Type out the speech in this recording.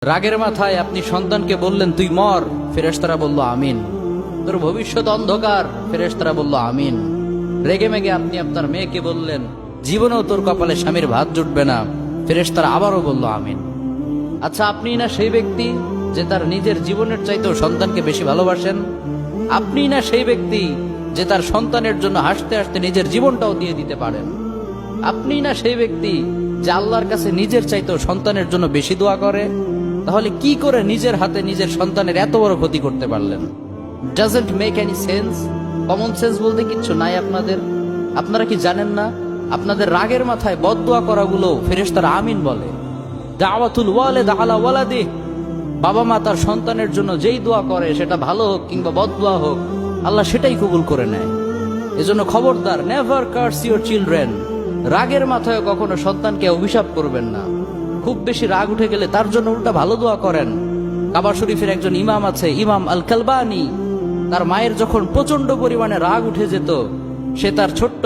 রাগের মাথায় আপনি সন্তানকে বললেন তুই মর, ফেরেশতারা বলল আমিন। তোর ভবিষ্যৎ অন্ধকার, ফেরেশতারা বলল আমিন। রেগে মেগে আপনি আপনার মেয়েকে বললেন জীবনেও তোর কপালে স্বামীর ভাত জুটবে না, ফেরেশতারা আবারও বলল আমিন। আচ্ছা, আপনি না সেই ব্যক্তি যে তার নিজের জীবনের চাইতেও সন্তানকে বেশি ভালোবাসেন? আপনি না সেই ব্যক্তি যে তার সন্তানের জন্য হাসতে হাসতে নিজের জীবনটাও দিয়ে দিতে পারেন? আপনি না সেই ব্যক্তি যে আল্লাহর কাছে নিজের চাইতেও সন্তানের জন্য বেশি দোয়া করে? তাহলে কি করে নিজের হাতে নিজের সন্তানের এত বড় ক্ষতি করতে পারলেন? Doesn't make any sense. Common sense বলতে কিচ্ছু নাই আপনাদের? আপনারা কি জানেন না আপনাদের রাগের মাথায় বদদোয়া করাগুলো ফেরেশতারা আমিন বলে? দাওয়াতুল ওয়ালিদ আলা ওয়ালাদিহ, বাবা মা তার সন্তানের জন্য যেই দোয়া করে সেটা ভালো হোক কিংবা বদদোয়া হোক, আল্লাহ সেটাই কবুল করে নেয়। এজন্য খবরদার, নেভার কার্স ইউর চিলড্রেন। রাগের মাথায় কখনো সন্তানকে অভিশাপ করবেন না। খুব বেশি রাগ উঠে গেলে তার জন্য উল্টা ভালো দোয়া করেন। কাবা শরীফের একজন ইমাম আছে, ইমাম আল কালবানি। তার মায়ের যখন প্রচন্ড পরিমাণে রাগ উঠে যেত, সে তার ছোট্ট